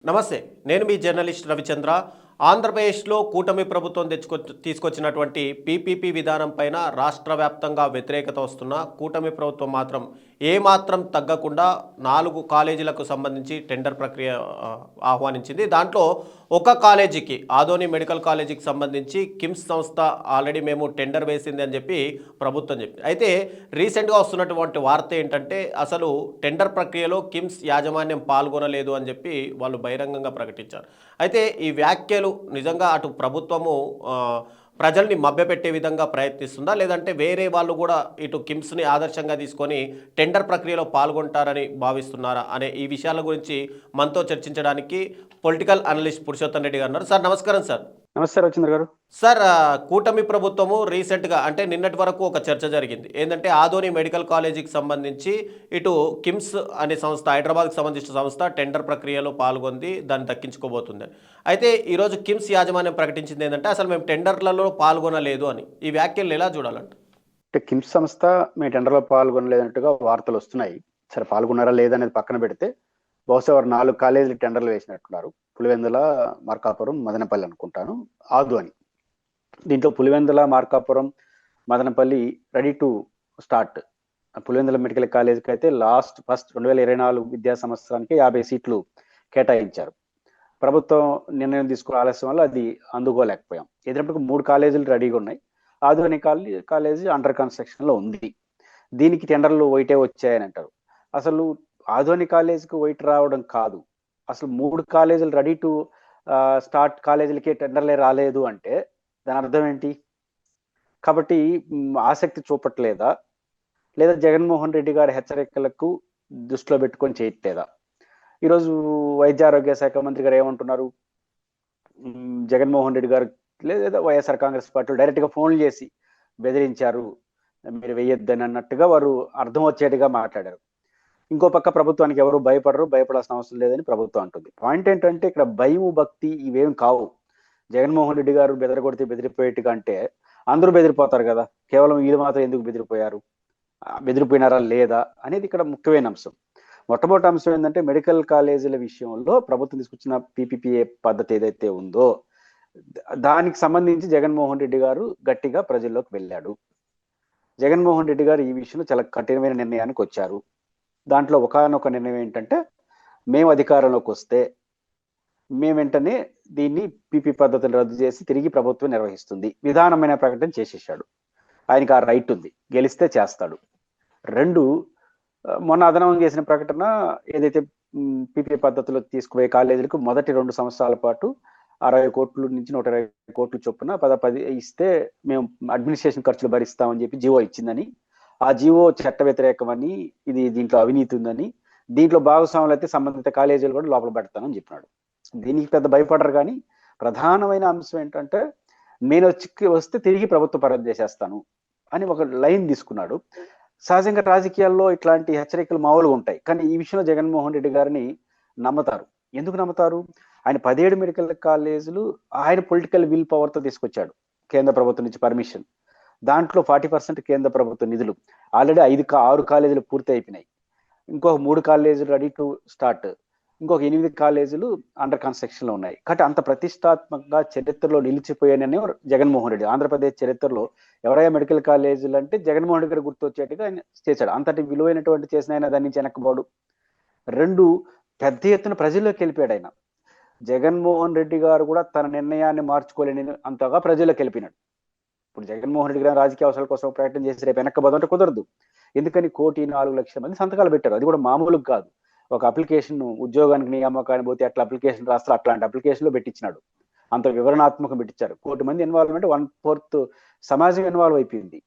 నమస్తే. నేను మీ జర్నలిస్ట్ రవిచంద్ర. ఆంధ్రప్రదేశ్లో కూటమి ప్రభుత్వం తీసుకొచ్చినటువంటి పీపీపీ విధానం పైన రాష్ట్ర వ్యాప్తంగా వ్యతిరేకత వస్తున్న కూటమి ప్రభుత్వం మాత్రం ఏమాత్రం తగ్గకుండా 4 కాలేజీలకు సంబంధించి టెండర్ ప్రక్రియ ఆహ్వానించింది. దాంట్లో ఒక కాలేజీకి ఆదోని మెడికల్ కాలేజీకి సంబంధించి కిమ్స్ సంస్థ ఆల్రెడీ మేము టెండర్ వేసింది అని చెప్పి ప్రభుత్వం చెప్పింది. అయితే రీసెంట్గా వస్తున్నటువంటి వార్త ఏంటంటే అసలు టెండర్ ప్రక్రియలో కిమ్స్ యాజమాన్యం పాల్గొనలేదు అని చెప్పి వాళ్ళు బహిరంగంగా ప్రకటించారు. అయితే ఈ వ్యాఖ్యలు నిజంగా అటు ప్రభుత్వము ప్రజల్ని మభ్యపెట్టే విధంగా ప్రయత్నిస్తుందా, లేదంటే వేరే వాళ్ళు కూడా ఇటు కిమ్స్ని ఆదర్శంగా తీసుకొని టెండర్ ప్రక్రియలో పాల్గొంటారని భావిస్తున్నారా అనే ఈ విషయాల గురించి మనతో చర్చించడానికి పొలిటికల్ అనలిస్ట్ పురుషోత్తం రెడ్డి గారు ఉన్నారు. సార్ నమస్కారం. సార్ నమస్తే రవిచంద్ర గారు. సార్, కూటమి ప్రభుత్వము రీసెంట్గా అంటే నిన్నటి వరకు ఒక చర్చ జరిగింది. ఏంటంటే ఆదోని మెడికల్ కాలేజీకి సంబంధించి ఇటు కిమ్స్ అనే సంస్థ, హైదరాబాద్కి సంబంధించిన సంస్థ టెండర్ ప్రక్రియలో పాల్గొంది, దాన్ని దక్కించుకోబోతుంది. అయితే ఈరోజు కిమ్స్ యాజమాన్యం ప్రకటించింది ఏంటంటే అసలు మేము టెండర్లలో పాల్గొనలేదు అని. ఈ వ్యాఖ్యలు ఎలా చూడాలంట? అంటే కిమ్స్ సంస్థ మేము టెండర్లో పాల్గొనలేదన్నట్టుగా వార్తలు వస్తున్నాయి. సరే, పాల్గొన్నారా లేదనేది పక్కన పెడితే బహుశా వారు 4 కాలేజీలు టెండర్లు వేసినట్టున్నారు. పులివెందుల, మార్కాపురం, మదనపల్లి అనుకుంటాను, ఆదోని. దీంట్లో Pulivendula, Markapuram, Madanapalle ready to start. Pulivendula medical కాలేజీకి అయితే ఫస్ట్ 2024 విద్యా సంవత్సరానికి 50 సీట్లు కేటాయించారు. ప్రభుత్వం నిర్ణయం తీసుకునే ఆలస్యం వల్ల అది అందుకోలేకపోయాం. ఎదురప్పటికి 3 కాలేజీలు రెడీగా ఉన్నాయి. ఆదోని కాలేజీ అండర్ కన్స్ట్రక్షన్ లో ఉంది. దీనికి టెండర్లు వైటే వచ్చాయని అంటారు. అసలు ఆదోని కాలేజీకి వైట్ రావడం కాదు, అసలు 3 కాలేజీలు రెడీ టు స్టార్ట్ కాలేజీలకే టెండర్లే రాలేదు అంటే దాని అర్థం ఏంటి? కాబట్టి ఆసక్తి చూపట్లేదా, లేదా జగన్మోహన్ రెడ్డి గారి హెచ్చరికలకు దృష్టిలో పెట్టుకొని చేయట్లేదా? ఈరోజు వైద్య ఆరోగ్య శాఖ మంత్రి గారు ఏమంటున్నారు? జగన్మోహన్ రెడ్డి గారు లేదా వైఎస్ఆర్ కాంగ్రెస్ పార్టీ డైరెక్ట్గా ఫోన్లు చేసి బెదిరించారు, మీరు వేయొద్దని అన్నట్టుగా వారు అర్థం వచ్చేట్టుగా మాట్లాడారు. ఇంకో పక్క ప్రభుత్వానికి ఎవరు భయపడాల్సిన అవసరం లేదని ప్రభుత్వం అంటుంది. పాయింట్ ఏంటంటే ఇక్కడ భయం, భక్తి ఇవేం కావు. జగన్మోహన్ రెడ్డి గారు బెదరగొడితే బెదిరిపోయేట్టుగా అంటే అందరూ బెదిరిపోతారు కదా, కేవలం వీళ్ళు మాత్రం ఎందుకు బెదిరిపోయారు, బెదిరిపోయినారా లేదా అనేది ఇక్కడ ముఖ్యమైన అంశం. మొట్టమొదటి అంశం ఏంటంటే మెడికల్ కాలేజీల విషయంలో ప్రభుత్వం తీసుకొచ్చిన పీపీపీఏ పద్ధతి ఏదైతే ఉందో దానికి సంబంధించి జగన్మోహన్ రెడ్డి గారు గట్టిగా ప్రజల్లోకి వెళ్ళాడు. జగన్మోహన్ రెడ్డి గారు ఈ విషయంలో చాలా కఠినమైన నిర్ణయానికి వచ్చారు. దాంట్లో ఒకానొక నిర్ణయం ఏంటంటే మేము అధికారంలోకి వస్తే మేము వెంటనే దీన్ని పీపీ పద్ధతిని రద్దు చేసి తిరిగి ప్రభుత్వం నిర్వహిస్తుంది విధానమైన ప్రకటన చేసేసాడు. ఆయనకి ఆ రైట్ ఉంది, గెలిస్తే చేస్తాడు. 2, మొన్న అదనం చేసిన ప్రకటన ఏదైతే పీపీ పద్ధతిలో తీసుకుపోయే కాలేజీలకు మొదటి 2 సంవత్సరాల పాటు 60 కోట్ల నుంచి 120 కోట్లు చొప్పున 10 ఇస్తే మేము అడ్మినిస్ట్రేషన్ ఖర్చులు భరిస్తామని చెప్పి జీవో ఇచ్చిందని, ఆ జీవో చట్ట వ్యతిరేకమని, ఇది దీంట్లో అవినీతి ఉందని, దీంట్లో భాగస్వాములు అయితే సంబంధిత కాలేజీలు కూడా లోపల పెడతానని చెప్పినాడు. దీనికి పెద్ద భయపడరు. కానీ ప్రధానమైన అంశం ఏంటంటే నేను వస్తే తిరిగి ప్రభుత్వ పరం చేసేస్తాను అని ఒక లైన్ తీసుకున్నాడు. సహజంగా రాజకీయాల్లో ఇట్లాంటి హెచ్చరికలు మామూలుగా ఉంటాయి, కానీ ఈ విషయంలో జగన్మోహన్ రెడ్డి గారిని నమ్ముతారు. ఎందుకు నమ్ముతారు? ఆయన 17 మెడికల్ కాలేజీలు ఆయన పొలిటికల్ విల్ పవర్తో తీసుకొచ్చాడు. కేంద్ర ప్రభుత్వం నుంచి పర్మిషన్, దాంట్లో 40% కేంద్ర ప్రభుత్వ నిధులు. ఆల్రెడీ 6 కాలేజీలు పూర్తి అయిపోయినాయి. ఇంకొక 3 కాలేజీలు రెడీ టు స్టార్ట్, ఇంకొక 8 కాలేజీలు అండర్ కన్స్ట్రక్షన్ లో ఉన్నాయి. కాబట్టి అంత ప్రతిష్టాత్మకంగా చరిత్రలో నిలిచిపోయానని జగన్మోహన్ రెడ్డి, ఆంధ్రప్రదేశ్ చరిత్రలో ఎవరైనా మెడికల్ కాలేజీలు అంటే జగన్మోహన్ రెడ్డి గారు గుర్తొచ్చేట్టుగా ఆయన చేశాడు. అంతటి విలువైనటువంటి చేసిన ఆయన దాని నుంచి వెనక్కిపోడు. 2, పెద్ద ఎత్తున ప్రజల్లోకి వెళ్ళిపోయాడు ఆయన. జగన్మోహన్ రెడ్డి గారు కూడా తన నిర్ణయాన్ని మార్చుకోలేని అంతగా ప్రజల్లోకి వెళ్ళిపోయినాడు. ఇప్పుడు జగన్మోహన్ రెడ్డి గారు రాజకీయ అవసరాల కోసం ప్రయత్నం చేసి రేపు వెనక్కబోదంటే కుదరదు. ఎందుకని 1,04,00,000 మంది సంతకాలు పెట్టారు. అది కూడా మామూలుగా కాదు. ఒక అప్లికేషన్, ఉద్యోగానికి నియామకాన్ని పోతే అట్లా అప్లికేషన్ రాస్తారు, అట్లాంటి అప్లికేషన్ లో పెట్టించినాడు. అంత వివరణాత్మకం పెట్టించారు. 1,00,00,000 మంది ఇన్వాల్వ్మెంట్, 1/4 సమాజం ఇన్వాల్వ్ అయిపోయింది.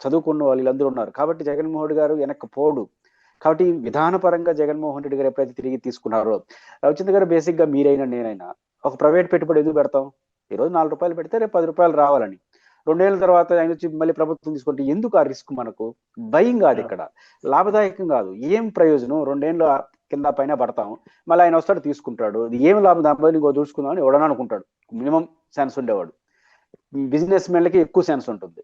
చదువుకున్న వాళ్ళు వీళ్ళందరూ ఉన్నారు. కాబట్టి జగన్మోహన్ రెడ్డి గారు వెనక్కి పోడు. కాబట్టి విధానపరంగా జగన్మోహన్ రెడ్డి గారు ఎప్పుడైతే తిరిగి తీసుకున్నారో, రవిచంద్ర గారు బేసిక్ గా మీరైనా నేనైనా ఒక ప్రైవేట్ పెట్టుబడి ఎందుకు పెడతాం? ఈరోజు ₹4 పెడితే రేపు ₹10 రావాలని. 2 ఏళ్ళ తర్వాత ఆయన వచ్చి మళ్ళీ ప్రభుత్వం తీసుకుంటే ఎందుకు ఆ రిస్క్? మనకు భయం కాదు, ఇక్కడ లాభదాయకం కాదు. ఏం ప్రయోజనం? 2 ఏళ్ళు కింద పైన పడతాం, మళ్ళీ ఆయన వస్తాడు తీసుకుంటాడు, ఏం లాభం? దానిపై ఇంకో దూసుకుందామని ఎవడన్నా అనుకుంటాడు. మినిమం సెన్స్ ఉండేవాడు. బిజినెస్ మెన్లకి ఎక్కువ సెన్స్ ఉంటుంది.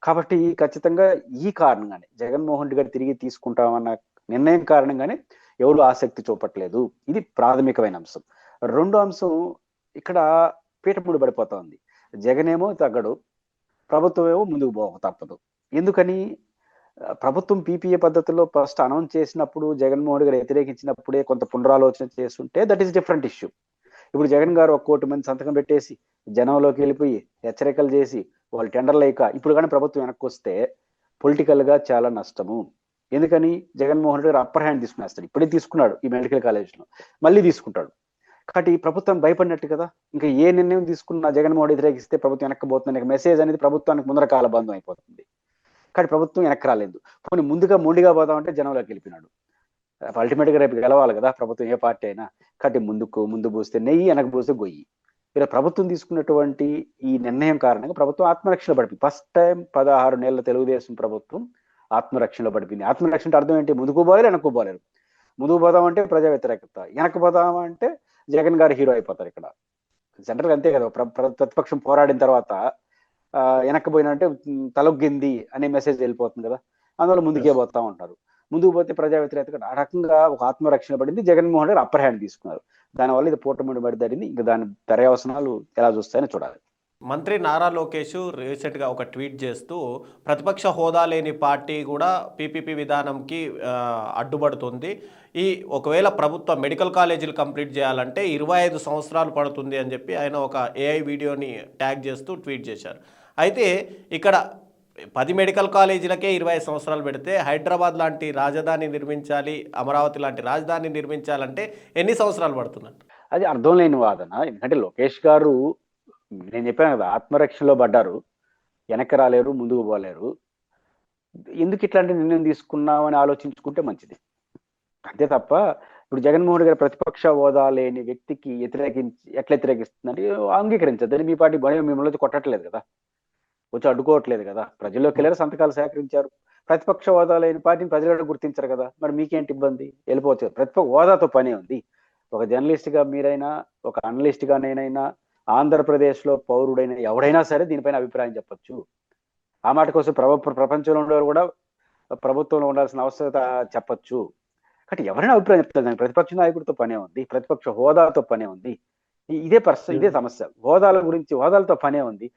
కాబట్టి ఖచ్చితంగా ఈ కారణంగానే జగన్మోహన్ రెడ్డి గారు తిరిగి తీసుకుంటామన్న నిర్ణయం కారణంగానే ఎవరు ఆసక్తి చూపట్లేదు. ఇది ప్రాథమికమైన అంశం. రెండో అంశం ఇక్కడ పీఠముడి పడిపోతా ఉంది. జగన్ ఏమో తగ్గడు, ప్రభుత్వం ఏమో ముందుకు పోక తప్పదు. ఎందుకని? ప్రభుత్వం పీపీఏ పద్ధతిలో ఫస్ట్ అనౌన్స్ చేసినప్పుడు జగన్మోహన్ రెడ్డి గారు వ్యతిరేకించినప్పుడే కొంత పునరాలోచన చేస్తుంటే దట్ ఈస్ డిఫరెంట్ ఇష్యూ. ఇప్పుడు జగన్ గారు 1 కోటి మంది సంతకం పెట్టేసి జనంలోకి వెళ్ళిపోయి హెచ్చరికలు చేసి వాళ్ళు టెండర్లు అయ్యాక ఇప్పుడు కానీ ప్రభుత్వం వెనక్కి వస్తే పొలిటికల్ గా చాలా నష్టము. ఎందుకని? జగన్మోహన్ రెడ్డి గారు అప్పర్ హ్యాండ్ తీసుకునేస్తాడు. ఇప్పుడే తీసుకున్నాడు ఈ మెడికల్ కాలేజ్లో, మళ్ళీ తీసుకుంటాడు. కాబట్టి ప్రభుత్వం భయపడినట్టు కదా. ఇంకా ఏ నిర్ణయం తీసుకున్నా జగన్మోహన్ రెడ్డి వ్యతిరేకిస్తే ప్రభుత్వం వెనక్కిపోతుంది మెసేజ్ అనేది ప్రభుత్వానికి ముందర కాలబంధం అయిపోతుంది. కానీ ప్రభుత్వం వెనక్కి రాలేదు. పోనీ ముందుగా మొండిగా పోదామంటే జనంలోకి వెళ్ళిపోయినాడు. అల్టిమేట్ గా రేపు గెలవాలి కదా ప్రభుత్వం, ఏ పార్టీ అయినా. కాబట్టి ముందు పూస్తే నెయ్యి, వెనక పూస్తే గొయ్యి. ఇలా ప్రభుత్వం తీసుకున్నటువంటి ఈ నిర్ణయం కారణంగా ప్రభుత్వం ఆత్మరక్షణ పడిపోయింది. ఫస్ట్ టైం 16 నెలల తెలుగుదేశం ప్రభుత్వం ఆత్మరక్షణలో పడిపోయింది. ఆత్మరక్షణ అంటే అర్థం ఏంటి? ముందుకు పోలేరు, వెనక్కు పోలేరు. ముందుకు పోదామంటే ప్రజా వ్యతిరేకత, వెనక్కి పోదామంటే జగన్ గారు హీరో అయిపోతారు. ఇక్కడ సెంట్రల్ అంతే కదా. ప్రతిపక్షం పోరాడిన తర్వాత వెనక్కి పోయినంటే తలొగ్గింది అనే మెసేజ్ వెళ్ళిపోతుంది కదా. అందువల్ల ముందుకే పోతా ఉంటారు. ముందుకు పోతే ప్రజా వ్యతిరేకత ఆ రకంగా ఒక ఆత్మరక్షణ పడింది. జగన్మోహన్ రెడ్డి అప్పర్ హ్యాండ్ తీసుకున్నారు. దానివల్ల ఇది పూటముడి పడింది. ఇంకా దాని పర్యవసనాలు ఎలా చూస్తాయని చూడాలి. మంత్రి నారా లోకేష్ రీసెంట్గా ఒక ట్వీట్ చేస్తూ ప్రతిపక్ష హోదా లేని పార్టీ కూడా పీపీపీ విధానంకి అడ్డుపడుతుంది. ఒకవేళ ప్రభుత్వం మెడికల్ కాలేజీలు కంప్లీట్ చేయాలంటే 25 సంవత్సరాలు పడుతుంది అని చెప్పి ఆయన ఒక ఏఐ వీడియోని ట్యాగ్ చేస్తూ ట్వీట్ చేశారు. అయితే ఇక్కడ 10 మెడికల్ కాలేజీలకే 25 సంవత్సరాలు పెడితే హైదరాబాద్ లాంటి రాజధాని నిర్మించాలి, అమరావతి లాంటి రాజధాని నిర్మించాలంటే ఎన్ని సంవత్సరాలు పడుతున్నట్టు? అది అర్థం లేని వాదన. ఎందుకంటే లోకేష్ గారు, నేను చెప్పాను కదా, ఆత్మరక్షణలో పడ్డారు, వెనక్కి రాలేరు, ముందుకు పోలేరు. ఎందుకు ఇట్లాంటి నిర్ణయం తీసుకున్నామని ఆలోచించుకుంటే మంచిది. అంతే తప్ప ఇప్పుడు జగన్మోహన్ రెడ్డి గారు ప్రతిపక్ష హోదా లేని వ్యక్తికి ఎట్లా వ్యతిరేకిస్తుందంటే అంగీకరించద్దని మీ పార్టీ మిమ్మల్ని కొట్టట్లేదు కదా, వచ్చి అడ్డుకోవట్లేదు కదా. ప్రజల్లోకి వెళ్ళారు, సంతకాలు సేకరించారు. ప్రతిపక్ష హోదా లేని పార్టీని ప్రజలు గుర్తించారు కదా, మరి మీకేంటి ఇబ్బంది? వెళ్ళిపోవచ్చు. ప్రతిపక్ష హోదాతో పనే ఉంది. ఒక జర్నలిస్ట్ గా మీరైనా, ఒక అనలిస్ట్ గా నేనైనా, ఆంధ్రప్రదేశ్లో పౌరుడైన ఎవడైనా సరే దీనిపైన అభిప్రాయం చెప్పొచ్చు. ఆ మాట కోసం ప్రపంచంలో ఉండేవారు కూడా ప్రభుత్వంలో ఉండాల్సిన అవసరత చెప్పొచ్చు. కాబట్టి ఎవరైనా అభిప్రాయం చెప్తారు. దానికి ప్రతిపక్ష నాయకుడితో పనే ఉంది, ప్రతిపక్ష హోదాతో పనే ఉంది. ఇదే సమస్య. హోదాలతో పనే ఉంది.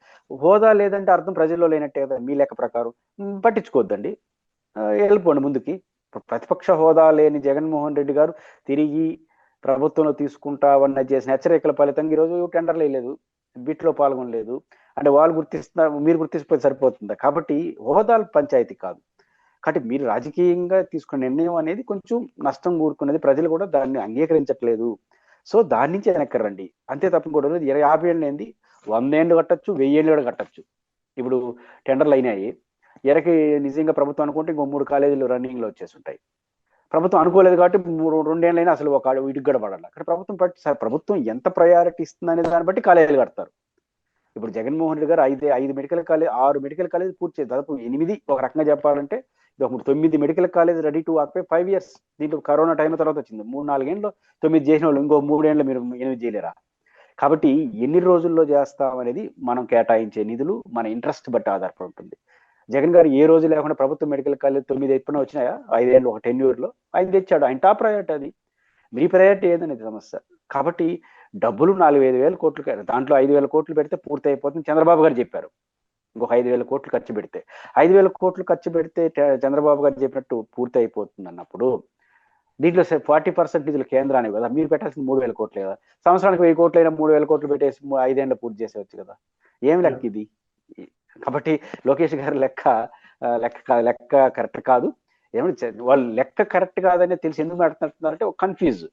హోదా లేదంటే అర్థం ప్రజల్లో లేనట్టే కదా మీ లెక్క ప్రకారం. పట్టించుకోవద్దండి, వెళ్ళిపోండి ముందుకి. ప్రతిపక్ష హోదా లేని జగన్మోహన్ రెడ్డి గారు తిరిగి ప్రభుత్వంలో తీసుకుంటామన్న చేసిన హెచ్చరికల ఫలితంగా ఈరోజు టెండర్లు వేయలేదు, బిట్లో పాల్గొనలేదు. అంటే వాళ్ళు గుర్తిస్తున్నారు, మీరు గుర్తిస్తే సరిపోతుందా? కాబట్టి హోదాల పంచాయతీ కాదు. కాబట్టి మీరు రాజకీయంగా తీసుకున్న నిర్ణయం అనేది కొంచెం నష్టం కూరుకున్నది. ప్రజలు కూడా దాన్ని అంగీకరించట్లేదు. సో దాని నుంచి వెనక్కి రండి, అంతే తప్ప కూడా 50 ఏళ్ళు ఏంది, 100 ఏళ్ళు కట్టచ్చు, 1000 ఏళ్ళు కూడా కట్టచ్చు. ఇప్పుడు టెండర్లు అయినాయి, ఎరకి నిజంగా ప్రభుత్వం అనుకుంటే ఇంకో 3 కాలేజీలు రన్నింగ్ లో వచ్చేసి ఉంటాయి. ప్రభుత్వం అనుకోలేదు కాబట్టి 2 ఏళ్ళైనా అసలు ఒక ఇటుకు కూడా పడాలి. అక్కడ ప్రభుత్వం ఎంత ప్రయారిటీ ఇస్తుంది అనే దాన్ని బట్టి కాలేజీలు కడతారు. ఇప్పుడు జగన్మోహన్ రెడ్డి గారు 6 మెడికల్ కాలేజ్ పూర్తి చేసి దాదాపు 8, ఒక రకంగా చెప్పాలంటే 9 medical college ready to occupy 5 years. దీంట్లో కరోనా టైం తర్వాత వచ్చింది. 3-4 ఏళ్ళు 9 చేసిన వాళ్ళు ఇంకో 3 ఏళ్ళు మీరు 8 చేయలేరా? కాబట్టి ఎన్ని రోజుల్లో చేస్తాం అనేది మనం కేటాయించే నిధులు మన ఇంట్రెస్ట్ బట్టి ఆధారపడి ఉంటుంది. జగన్ గారు ఏ రోజు లేకుండా ప్రభుత్వ మెడికల్ కాలేజ్ 9 ఎప్పుడైనా వచ్చినాయా? 5 ఏళ్ళు ఒక టెన్యూర్లో 5 తెచ్చాడు. ఆయన టాప్ ప్రయారిటీ అది. మీ ప్రయారిటీ ఏదనేది సమస్య. కాబట్టి డబ్బులు 4,5,000 కోట్లు, దాంట్లో 5,000 కోట్లు పెడితే పూర్తి అయిపోతుంది చంద్రబాబు గారు చెప్పారు. ఇంకొక 5,000 కోట్లు ఖర్చు పెడితే 5,000 కోట్లు ఖర్చు పెడితే చంద్రబాబు గారు చెప్పినట్టు పూర్తి అయిపోతుంది అన్నప్పుడు దీంట్లో 40% నిధులు కేంద్రానికి కదా, మీరు పెట్టాల్సిన 3,000 కోట్లే కదా. సంవత్సరానికి 1,000 కోట్లు అయినా 3,000 కోట్లు పెట్టేసి 5 ఏళ్ళు పూర్తి చేసేవచ్చు కదా. ఏం లెక్క ఇది? కాబట్టి లోకేష్ గారి లెక్క కరెక్ట్ కాదు. ఏమంటే వాళ్ళు లెక్క కరెక్ట్ కాదని తెలిసి ఎందుకు మాట్లాడుతున్నారంటే ఒక కన్ఫ్యూజ్.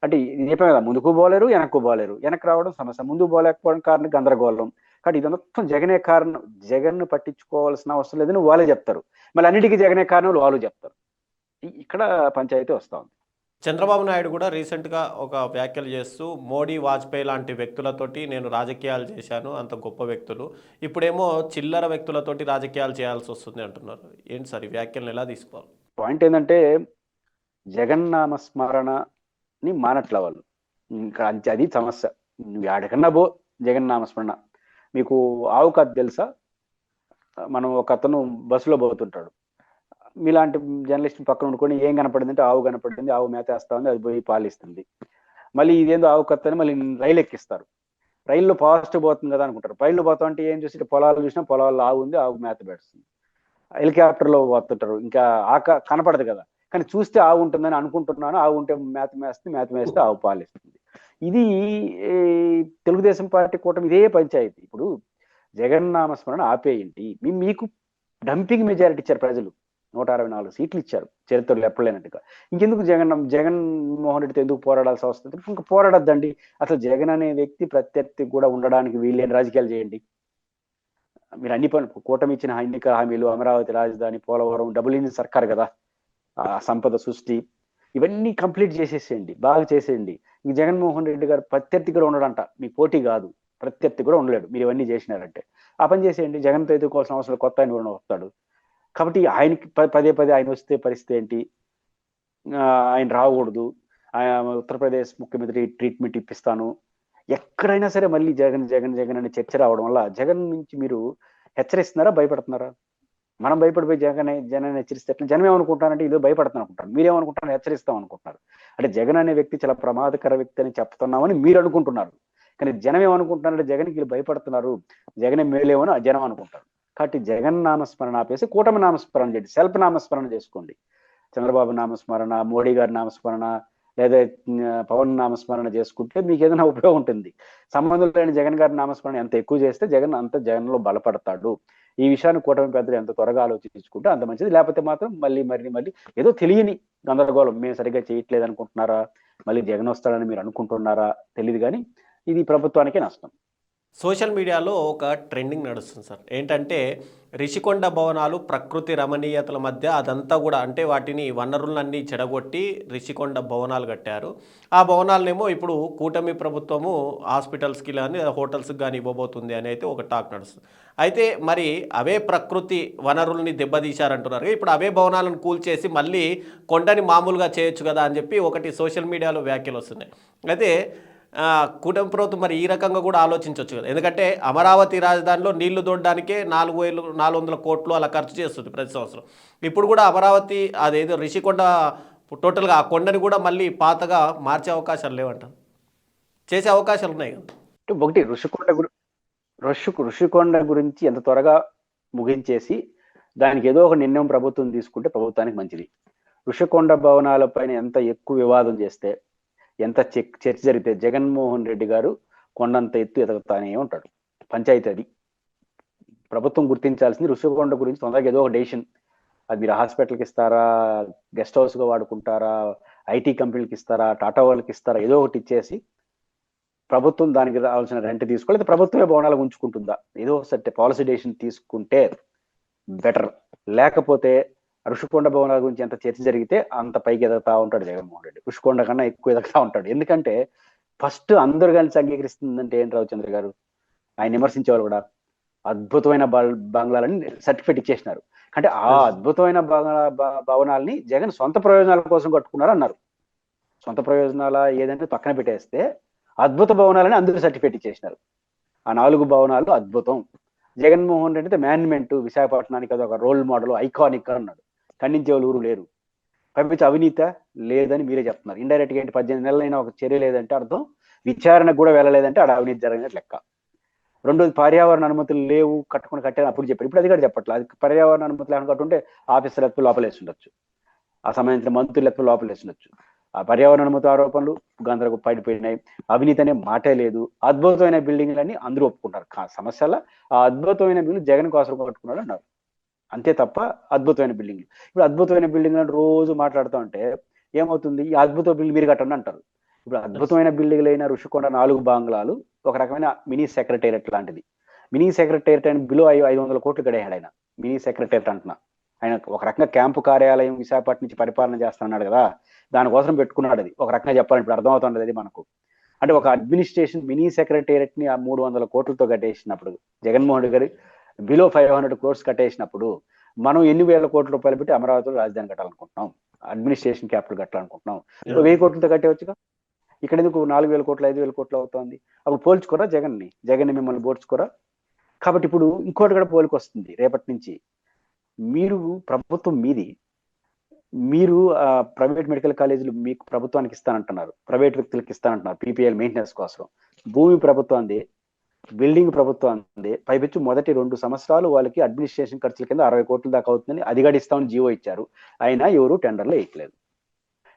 అంటే ఇది చెప్పాం కదా, ముందుకు పోలేరు, వెనక్కు పోలేరు. వెనక్కి రావడం సమస్య, ముందుకు పోలేకపోవడం కారణం గందరగోళం. కాబట్టి ఇది మొత్తం జగనే కారణం. జగన్ను పట్టించుకోవాల్సిన అవసరం లేదని వాళ్ళే చెప్తారు. మళ్ళీ అన్నిటికీ జగనే కారణం వాళ్ళు చెప్తారు. ఇక్కడ పంచాయతీ వస్తా ఉంది. చంద్రబాబు నాయుడు కూడా రీసెంట్గా ఒక వ్యాఖ్యలు చేస్తూ మోడీ, వాజ్పేయి లాంటి వ్యక్తులతోటి నేను రాజకీయాలు చేశాను, అంత గొప్ప వ్యక్తులు, ఇప్పుడేమో చిల్లర వ్యక్తులతోటి రాజకీయాలు చేయాల్సి వస్తుంది అంటున్నారు. ఏంటి సార్ ఈ వ్యాఖ్యలను ఎలా తీసుకోవాలి? పాయింట్ ఏంటంటే జగన్నామ స్మరణని మానట్ల వాళ్ళు. ఇంకా అది సమస్య. నువ్వు ఆడకన్నా పో, జగన్నామ స్మరణ. మీకు ఆవు కథ తెలుసా? మనం ఒక అతను బస్సులో పోతుంటాడు, మీలాంటి జర్నలిస్ట్ పక్కన ఉండుకొని ఏం కనపడింది అంటే ఆవు కనపడింది, ఆవు మేత వేస్తా ఉంది, అది పోయి పాలిస్తుంది. మళ్ళీ ఇదేందో ఆవు కత్త అని మళ్ళీ రైలు ఎక్కిస్తారు. రైల్లో పాజిటివ్ పోతుంది కదా అనుకుంటారు. రైల్లో పోతాం అంటే ఏం చూసి పొలాలు చూసినా పొలాల్లో ఆవు ఉంది, ఆవు మేత పెడుతుంది. హెలికాప్టర్లో పోతుంటారు, ఇంకా కనపడదు కదా, కానీ చూస్తే ఆవు ఉంటుందని అనుకుంటున్నాను. ఆవు ఉంటే మేత మేస్తుంది, మేత మేస్తే ఆవు పాలిస్తుంది. ఇది తెలుగుదేశం పార్టీ కూటమి ఇదే పంచాయతీ. ఇప్పుడు జగన్ నామస్మరణ ఆపేయండి. మీకు డంపింగ్ మెజారిటీ ఇచ్చారు ప్రజలు, 164 సీట్లు ఇచ్చారు, చరిత్రలో ఎప్పలేనట్టుగా. ఇంకెందుకు జగన్మోహన్ రెడ్డితో ఎందుకు పోరాడాల్సి వస్తుంది? ఇంకా పోరాడద్దండి. అసలు జగన్ అనే వ్యక్తి ప్రత్యర్థి కూడా ఉండడానికి వీళ్ళని రాజకీయాలు చేయండి. మీరు అన్ని పనులు, కూటమి ఇచ్చిన ఎన్నికల హామీలు, అమరావతి రాజధాని, పోలవరం, డబుల్ ఇంజిన్ సర్కార్ కదా, ఆ సంపద సృష్టి, ఇవన్నీ కంప్లీట్ చేసేసేయండి, బాగా చేసేయండి. ఇంక జగన్మోహన్ రెడ్డి గారు ప్రత్యర్థి కూడా ఉండడంట, మీ పోటీ కాదు, ప్రత్యర్థి కూడా ఉండలేడు మీరు ఇవన్నీ చేసినారంటే. ఆ పని చేసేయండి. జగన్తో ఎదుర్కోవాల్సిన అవసరం కొత్త ఆయన కూడా వస్తాడు కాబట్టి ఆయనకి పదే పదే ఆయన వస్తే పరిస్థితి ఏంటి? ఆయన రాకూడదు, ఉత్తరప్రదేశ్ ముఖ్యమంత్రి ట్రీట్మెంట్ ఇప్పిస్తాను, ఎక్కడైనా సరే మళ్ళీ జగన్ జగన్ జగన్ అనే చర్చ రావడం వల్ల జగన్ నుంచి మీరు హెచ్చరిస్తున్నారా, భయపడుతున్నారా? మనం భయపడిపోయి జగన్ హెచ్చరిస్తే ఎట్లా? జనం ఏమనుకుంటారంటే ఇదో భయపడుతున్నాను అనుకుంటారు, మీరేమనుకుంటారు? హెచ్చరిస్తాం అనుకుంటున్నారు. అంటే జగన్ అనే వ్యక్తి చాలా ప్రమాదకర వ్యక్తి అని చెప్తున్నామని మీరు అనుకుంటున్నారు, కానీ జనం ఏమనుకుంటున్నారంటే జగన్కి వీళ్ళు భయపడుతున్నారు, జగనే మేలేమని జనం అనుకుంటారు. కాబట్టి జగన్ నామస్మరణ ఆపేసి కూటమి నామస్మరణ చేయండి, సెల్ఫ్ నామస్మరణ చేసుకోండి. చంద్రబాబు నామస్మరణ, మోడీ గారి నామస్మరణ, లేదా పవన్ నామస్మరణ చేసుకుంటే మీకు ఏదైనా ఉపయోగం ఉంటుంది. సంబంధం లేని జగన్ గారి నామస్మరణ ఎంత ఎక్కువ చేస్తే జగన్లో బలపడతాడు. ఈ విషయాన్ని కూటమి పెద్దలు ఎంత త్వరగా ఆలోచించుకుంటే అంత మంచిది. లేకపోతే మాత్రం మళ్ళీ ఏదో తెలియని గందరగోళం, మేము సరిగ్గా చేయట్లేదు అనుకుంటున్నారా, మళ్ళీ జగన్ వస్తాడని మీరు అనుకుంటున్నారా తెలియదు, కానీ ఇది ప్రభుత్వానికే నష్టం. సోషల్ మీడియాలో ఒక ట్రెండింగ్ నడుస్తుంది సార్. ఏంటంటే రిషికొండ భవనాలు ప్రకృతి రమణీయతల మధ్య అదంతా కూడా, అంటే వాటిని వనరులన్నీ చెడగొట్టి రిషికొండ భవనాలు కట్టారు. ఆ భవనాలనేమో ఇప్పుడు కూటమి ప్రభుత్వము హాస్పిటల్స్కి కానీ హోటల్స్కి కానీ ఇవ్వబోతుంది అని అయితే ఒక టాక్ నడుస్తుంది. అయితే మరి అవే ప్రకృతి వనరుల్ని దెబ్బతీశారంటున్నారు. ఇప్పుడు అవే భవనాలను కూల్చేసి మళ్ళీ కొండని మామూలుగా చేయొచ్చు కదా అని చెప్పి ఒకటి సోషల్ మీడియాలో వ్యాఖ్యలు వస్తున్నాయి. అయితే కూటమి ప్రభుత్వం మరి ఈ రకంగా కూడా ఆలోచించవచ్చు కదా, ఎందుకంటే అమరావతి రాజధానిలో నీళ్లు దొడ్డానికే 400 కోట్లు అలా ఖర్చు చేస్తుంది ప్రతి సంవత్సరం. ఇప్పుడు కూడా అమరావతి అదేదో రిషికొండ టోటల్గా ఆ కొండని కూడా మళ్ళీ పాతగా మార్చే అవకాశాలు లేవంటారు, చేసే అవకాశాలు ఉన్నాయి కదా. ఒకటి ఋషికొండ గురించి ఎంత త్వరగా ముగించేసి దానికి ఏదో ఒక నిర్ణయం ప్రభుత్వం తీసుకుంటే ప్రభుత్వానికి మంచిది. ఋషికొండ భవనాల పైన ఎంత ఎక్కువ వివాదం చేస్తే, ఎంత చర్చ జరిగితే జగన్మోహన్ రెడ్డి గారు కొండంత ఎత్తు ఎదగతానే ఉంటాడు. పంచాయతీ అది. ప్రభుత్వం గుర్తించాల్సింది ఋషికొండ గురించి తొందరగా ఏదో ఒక డెసిషన్, అది మీరు హాస్పిటల్కి ఇస్తారా, గెస్ట్ హౌస్గా వాడుకుంటారా, ఐటీ కంపెనీలకు ఇస్తారా, టాటా వాళ్ళకి ఇస్తారా, ఏదో ఒకటి ఇచ్చేసి ప్రభుత్వం దానికి రావాల్సిన రెంట్ తీసుకోవాలి, లేదా ప్రభుత్వమే భవనాలు ఉంచుకుంటుందా, ఏదో ఒకటి పాలసీ డెసిషన్ తీసుకుంటే బెటర్. లేకపోతే ఋషికొండ భవనాల గురించి ఎంత చర్చ జరిగితే అంత పైకి ఎదుగుతా ఉంటాడు జగన్మోహన్ రెడ్డి, ఋషికొండ కన్నా ఎక్కువ ఎదుగుతా ఉంటాడు. ఎందుకంటే ఫస్ట్ అందరు కలిసి అంగీకరిస్తుందంటే ఏంటి రామచంద్ర గారు, ఆయన విమర్శించేవాళ్ళు కూడా అద్భుతమైన బంగ్లాలని సర్టిఫికేట్ ఇచ్చేసినారు. అంటే ఆ అద్భుతమైన భవనాల్ని జగన్ సొంత ప్రయోజనాల కోసం కట్టుకున్నారు అన్నారు. సొంత ప్రయోజనాల ఏదంటే పక్కన పెట్టేస్తే అద్భుత భవనాలని అందరూ సర్టిఫికేట్ ఇచ్చేసినారు. ఆ 4 భవనాలు అద్భుతం. జగన్మోహన్ రెడ్డి మేనేజ్మెంట్ విశాఖపట్నానికి అది ఒక రోల్ మోడల్, ఐకానిక్ అన్నాడు. ఖండించే వాళ్ళు ఊరు లేరు. పంపించి అవినీత లేదని మీరే చెప్తున్నారు. ఇండైరెక్ట్గా ఏంటి, 18 నెలలైనా ఒక చర్య లేదంటే అర్థం విచారణకు కూడా వెళ్ళలేదంటే ఆడ అవినీతి జరిగినట్టు లెక్క. రెండోది పర్యావరణ అనుమతులు లేవు, కట్టాను అప్పుడు చెప్పారు, ఇప్పుడు అది కూడా చెప్పట్లేదు. అది పర్యావరణ అనుమతులు ఏమైనా కట్టుంటే ఆఫీసర్ ఎత్తు లోపలేసి ఉండొచ్చు, ఆ సంబంధించిన మంత్రులు ఎత్తు లోపలేసి ఉండొచ్చు. ఆ పర్యావరణ అనుమతి ఆరోపణలు గందరగోళం పడిపోయినాయి, అవినీతి అనే మాటే లేదు. అద్భుతమైన బిల్డింగ్లన్నీ అందరూ ఒప్పుకుంటారు. సమస్యల ఆ అద్భుతమైన బిల్డింగ్ జగన్ కోసం కట్టుకున్నాడు అన్నారు, అంతే తప్ప అద్భుతమైన బిల్డింగ్లు. ఇప్పుడు అద్భుతమైన బిల్డింగ్లను రోజు మాట్లాడుతూ ఉంటే ఏమవుతుంది, ఈ అద్భుత బిల్డింగ్ మీరు కట్టండి అంటారు. ఇప్పుడు అద్భుతమైన బిల్డింగ్లు అయిన ఋషికొండ 4 బంగ్లాలు ఒక రకమైన మినీ సెక్రటేరియట్ లాంటిది. మినీ సెక్రటేరియట్ అని బిలో 500 కోట్లు గడేయాడు ఆయన. మినీ సెక్రటేరియట్ అంటున్నా, ఆయన ఒక రకంగా క్యాంపు కార్యాలయం విశాఖపట్నం నుంచి పరిపాలన చేస్తున్నాడు కదా, దానికోసం పెట్టుకున్నాడు. అది ఒక రకంగా చెప్పాలని ఇప్పుడు అర్థమవుతుంది అది మనకు. అంటే ఒక అడ్మినిస్ట్రేషన్ మినీ సెక్రటేరియట్ ని ఆ 300 కోట్లతో కట్టేసినప్పుడు, జగన్మోహన్ రెడ్డి గారు బిలో 500 crores కట్టేసినప్పుడు, మనం ఎన్ని వేల కోట్ల రూపాయలు పెట్టి అమరావతిలో రాజధాని కట్టాలనుకుంటున్నాం, అడ్మినిస్ట్రేషన్ క్యాపిటల్ కట్టాలనుకుంటున్నాం. 1000 కోట్లతో కట్టేవచ్చుగా. ఇక్కడ ఎందుకు 4000 కోట్లు 5000 కోట్లు అవుతుంది? అప్పుడు పోల్చుకోరా జగన్ని మిమ్మల్ని పోల్చుకోరా? కాబట్టి ఇప్పుడు ఇంకోటి కూడా పోలికి వస్తుంది రేపటి నుంచి. మీరు ప్రభుత్వం మీది, మీరు ప్రైవేట్ మెడికల్ కాలేజీలు మీకు ప్రభుత్వానికి ఇస్తానంటున్నారు, ప్రైవేట్ వ్యక్తులకు ఇస్తానంటున్నారు పీపీఎల్ మెయింటెనెన్స్ కోసం. భూమి ప్రభుత్వాన్ని, బిల్డింగ్ ప్రభుత్వాన్ని, పైపెచ్చు మొదటి 2 సంవత్సరాలు వాళ్ళకి అడ్మినిస్ట్రేషన్ ఖర్చుల కింద 60 కోట్ల దాకా అవుతుందని అది గడిస్తామని జీవో ఇచ్చారు. అయినా ఎవరు టెండర్లు వేయట్లేదు.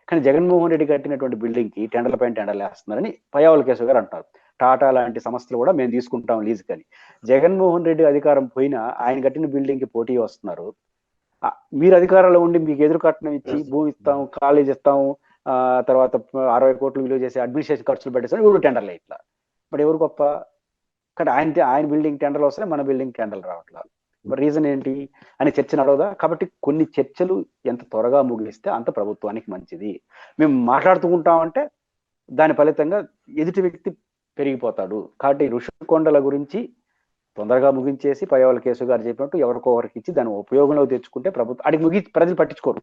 కానీ జగన్మోహన్ రెడ్డి కట్టినటువంటి బిల్డింగ్ కి టెండర్ల పైన టెండర్లు వేస్తున్నారని పయ్యావుల కేశవ్ గారు అంటారు. టాటా లాంటి సంస్థలు కూడా మేము తీసుకుంటాం లీజ్ కానీ. జగన్మోహన్ రెడ్డి అధికారం పోయినా ఆయన కట్టిన బిల్డింగ్ కి పోటీ వస్తున్నారు. మీరు అధికారంలో ఉండి మీకు ఎదురు కట్నం ఇచ్చి భూమి ఇస్తాం, కాలేజ్ ఇస్తాం, తర్వాత 60 కోట్లు విలువ చేసి అడ్మినిస్ట్రేషన్ ఖర్చులు పెట్టేస్తాం, ఎవరు టెండర్లు ఇట్లా. బట్ ఎవరు గొప్ప? కానీ ఆయన బిల్డింగ్ టెండర్లు వస్తాయి, మన బిల్డింగ్ టెండర్లు రావట్లేదు. మరి రీజన్ ఏంటి అని చర్చ నడవదా? కాబట్టి కొన్ని చర్చలు ఎంత త్వరగా ముగిస్తే అంత ప్రభుత్వానికి మంచిది. మేము మాట్లాడుతుంటామంటే దాని ఫలితంగా ఎదుటి వ్యక్తి పెరిగిపోతాడు. కాబట్టి ఋషికొండల గురించి తొందరగా ముగించేసి పయ్యావుల కేశవ్ గారు చెప్పినట్టు ఎవరికో ఒకరికి ఇచ్చి దాని ఉపయోగంలో తెచ్చుకుంటే ప్రభుత్వం అడిగి ముగి ప్రజలు పట్టించుకోరు.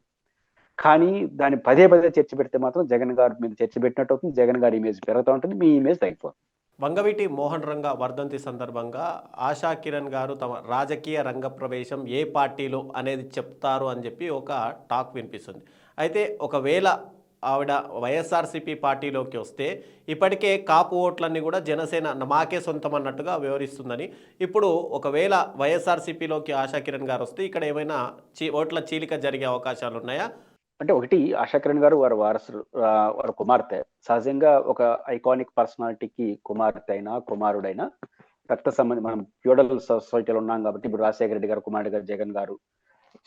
కానీ దాన్ని పదే చర్చ పెడితే మాత్రం జగన్ గారి మీద చర్చ పెట్టినట్టు అవుతుంది. జగన్ గారి ఇమేజ్ పెరుగుతూ ఉంటుంది, మీ ఇమేజ్ తగ్గిపోతుంది. వంగవీటి మోహన్ రంగ వర్ధంతి సందర్భంగా ఆశా కిరణ్ గారు తమ రాజకీయ రంగ ప్రవేశం ఏ పార్టీలో అనేది చెప్తారు అని చెప్పి ఒక టాక్ వినిపిస్తుంది. అయితే ఒకవేళ ఆవిడ వైఎస్ఆర్సీపీ పార్టీలోకి వస్తే ఇప్పటికే కాపు ఓట్లన్నీ కూడా జనసేన మాకే సొంతం అన్నట్టుగా వ్యవహరిస్తుందని, ఇప్పుడు ఒకవేళ వైఎస్ఆర్సీపీలోకి ఆశా కిరణ్ గారు వస్తే ఇక్కడ ఏమైనా ఓట్ల చీలిక జరిగే అవకాశాలు ఉన్నాయా? అంటే ఒకటి, ఆశా కిరణ్ గారు వారి వారసులు, వారి కుమార్తె. సహజంగా ఒక ఐకానిక్ పర్సనాలిటీకి కుమార్తె అయినా కుమారుడైనా రక్త సంబంధం. మనం ఫ్యూడల్ సొసైటీలో ఉన్నాం కాబట్టి ఇప్పుడు రాజశేఖర రెడ్డి గారు కుమారుడు గారు జగన్ గారు,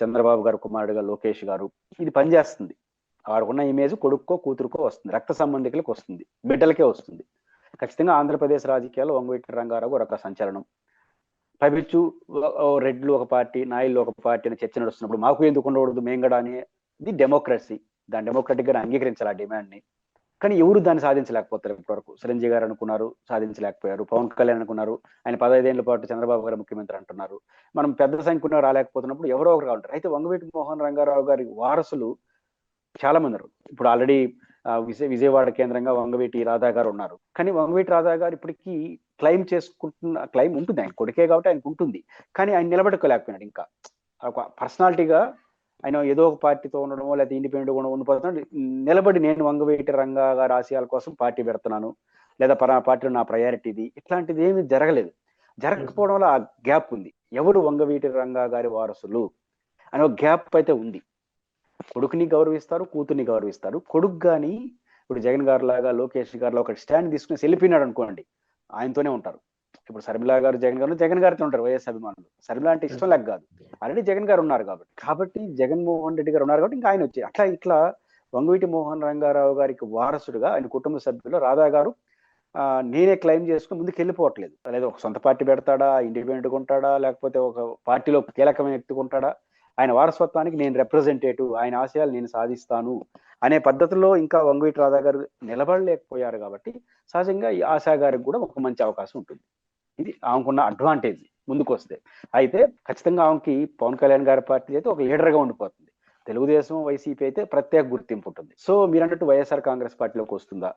చంద్రబాబు గారు కుమారుడుగా లోకేష్ గారు, ఇది పనిచేస్తుంది. వాడుకున్న ఇమేజ్ కొడుక్కో కూతురుకో వస్తుంది, రక్త సంబంధికులకు వస్తుంది, బిడ్డలకే వస్తుంది. ఖచ్చితంగా ఆంధ్రప్రదేశ్ రాజకీయాల్లో వంగవీటి రంగారావు ఒక సంచలనం. పైపెచ్చు రెడ్లు ఒక పార్టీ, నాయుళ్ళు ఒక పార్టీ అని చర్చ నడుస్తున్నప్పుడు మాకు ఎందుకు ఉండకూడదు మేము కూడా అనేది డెమోక్రసీ. దాని డెమోక్రటిక్ గా అంగీకరించాలి ఆ డిమాండ్ ని. కానీ ఎవరు దాన్ని సాధించలేకపోతారు ఇప్పటివరకు. చిరంజీవి గారు అనుకున్నారు, సాధించలేకపోయారు. పవన్ కళ్యాణ్ అనుకున్నారు, ఆయన 15 ఏళ్ల పాటు చంద్రబాబు గారు ముఖ్యమంత్రి అంటున్నారు. మనం పెద్ద సంఖ్యలో రాలేకపోతున్నప్పుడు ఎవరో ఒకరు ఉంటారు. అయితే వంగవీటి మోహన్ రంగారావు గారి వారసులు చాలా మంది ఉన్నారు. ఇప్పుడు ఆల్రెడీ విజయవాడ కేంద్రంగా వంగవీటి రాధా గారు ఉన్నారు. కానీ వంగవీటి రాధా గారు ఇప్పటికీ క్లెయిమ్ చేసుకుంటున్న క్లెయిమ్ ఉంటుంది, ఆయన కొడుకే కాబట్టి ఆయనకు ఉంటుంది. కానీ ఆయన నిలబెట్టుకోలేకపోయినాడు. ఇంకా ఒక పర్సనాలిటీగా ఆయన ఏదో ఒక పార్టీతో ఉండడమో లేకపోతే ఇండిపెండెంట్ కూడా ఉండిపోతున్నాడు. నిలబడి నేను వంగవీటి రంగా గారి ఆశయాల కోసం పార్టీ పెడుతున్నాను, లేదా పార్టీలో నా ప్రయారిటీ ఇది, ఇట్లాంటిది ఏమీ జరగలేదు. జరగకపోవడం వల్ల ఆ గ్యాప్ ఉంది. ఎవరు వంగవీటి రంగా గారి వారసులు అనే ఒక గ్యాప్ అయితే ఉంది. కొడుకుని గౌరవిస్తారు, కూతుర్ని గౌరవిస్తారు. కొడుకు కానీ ఇప్పుడు జగన్ గారు లాగా, లోకేష్ గారిలో ఒక స్టాండ్ తీసుకుని వెళ్ళిపోయినాడు అనుకోండి, ఆయనతోనే ఉంటారు. ఇప్పుడు శర్మిలా గారు జగన్ గారితో ఉంటారు వైఎస్ అభిమానులు. శర్మిల అంటే ఇష్టం లేక కాదు, ఆల్రెడీ జగన్ గారు ఉన్నారు కాబట్టి జగన్మోహన్ రెడ్డి గారు ఉన్నారు కాబట్టి ఇంకా ఆయన వచ్చి అట్లా ఇట్లా వంగవీటి మోహన్ రంగారావు గారికి వారసుడుగా ఆయన కుటుంబ సభ్యులు రాధా గారు నేనే క్లెయిమ్ చేసుకుని ముందుకు వెళ్ళిపోవట్లేదు. లేదా ఒక సొంత పార్టీ పెడతాడా, ఇండిపెండెంట్గా ఉంటాడా, లేకపోతే ఒక పార్టీలో కీలకమైన ఎత్తుకుంటాడా, ఆయన వారసత్వానికి నేను రిప్రజెంటేటివ్, ఆయన ఆశయాలు నేను సాధిస్తాను అనే పద్ధతిలో ఇంకా వంగవీటి రాధా గారు నిలబడలేకపోయారు. కాబట్టి సహజంగా ఈ ఆశా గారికి కూడా ఒక మంచి అవకాశం ఉంటుంది. ఇది ఆమెకున్న అడ్వాంటేజ్ ముందుకు వస్తే. అయితే ఖచ్చితంగా ఆమెకి పవన్ కళ్యాణ్ గారి పార్టీ అయితే ఒక లీడర్గా ఉండిపోతుంది. తెలుగుదేశం, వైసీపీ అయితే ప్రత్యేక గుర్తింపు ఉంటుంది. సో మీరు అన్నట్టు వైఎస్ఆర్ కాంగ్రెస్ పార్టీలోకి వస్తుందా,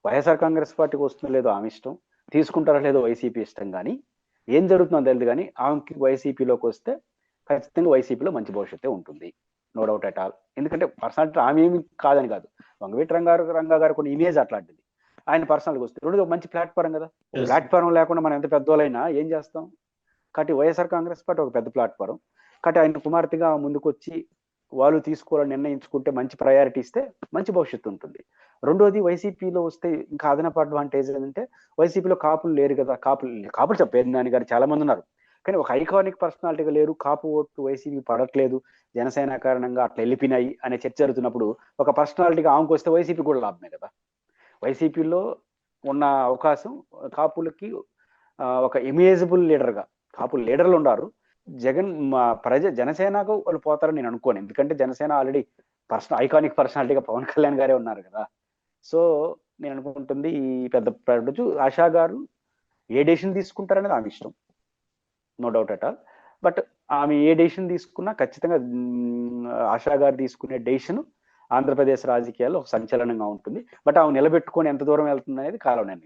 వైఎస్ఆర్ కాంగ్రెస్ పార్టీకి వస్తుందో లేదో ఆమె ఇష్టం, తీసుకుంటారో లేదో వైసీపీ ఇష్టం. కానీ ఏం జరుగుతుందో తెలియదు. కానీ ఆమెకి వైసీపీలోకి వస్తే ఖచ్చితంగా వైసీపీలో మంచి భవిష్యత్తే ఉంటుంది, నో డౌట్ అట్ ఆల్. ఎందుకంటే పర్సనాలిటీ ఆమె ఏమి కాదని కాదు, వంగవీటి రంగా గారు కొన్ని ఇమేజ్ అట్లాంటిది. ఆయన పర్సనల్గా వస్తే రెండు మంచి ప్లాట్ఫారం కదా. ప్లాట్ఫారం లేకుండా మనం ఎంత పెద్దోళ్ళైనా ఏం చేస్తాం. కాబట్టి వైఎస్ఆర్ కాంగ్రెస్ పార్టీ ఒక పెద్ద ప్లాట్ఫారం. కాబట్టి ఆయన కుమార్తెగా ముందుకు వచ్చి వాళ్ళు తీసుకోవాలని నిర్ణయించుకుంటే మంచి ప్రయారిటీ ఇస్తే మంచి భవిష్యత్తు ఉంటుంది. రెండోది, వైసీపీలో వస్తే ఇంకా అదనపు అడ్వాంటేజ్ ఏంటంటే వైసీపీలో కాపులు లేరు కదా. కాపులు చెప్పేది దాని గారు చాలా మంది ఉన్నారు, కానీ ఒక ఐకానిక్ పర్సనాలిటీగా లేరు. కాపు ఓట్లు వైసీపీ పడట్లేదు, జనసేన కారణంగా అట్లా వెళ్ళిపోయినాయి అనే చర్చ జరుగుతున్నప్పుడు ఒక పర్సనాలిటీగా ఆమెకు వస్తే వైసీపీ కూడా లాభమే కదా. వైసీపీలో ఉన్న అవకాశం కాపులకి ఒక ఇమేజబుల్ లీడర్గా, కాపులు లీడర్లు ఉన్నారు. జనసేనకు వాళ్ళు పోతారని నేను అనుకోను. ఎందుకంటే జనసేన ఆల్రెడీ ఐకానిక్ పర్సనాలిటీగా పవన్ కళ్యాణ్ గారే ఉన్నారు కదా. సో నేను అనుకుంటుంది ఈ పెద్ద ఆశా గారు ఏ డెసిషన్ తీసుకుంటారనేది ఆమె ఇష్టం, no doubt at all. But ఆమె ఏ డెసిషన్ తీసుకున్నా ఖచ్చితంగా ఆశా గారు తీసుకునే డెసిషన్ ఆంధ్రప్రదేశ్ రాజకీయాల్లో ఒక సంచలనంగా ఉంటుంది. బట్ ఆమె నిలబెట్టుకొని ఎంత దూరం వెళ్తుంది అనేది కాలం నిర్ణయం.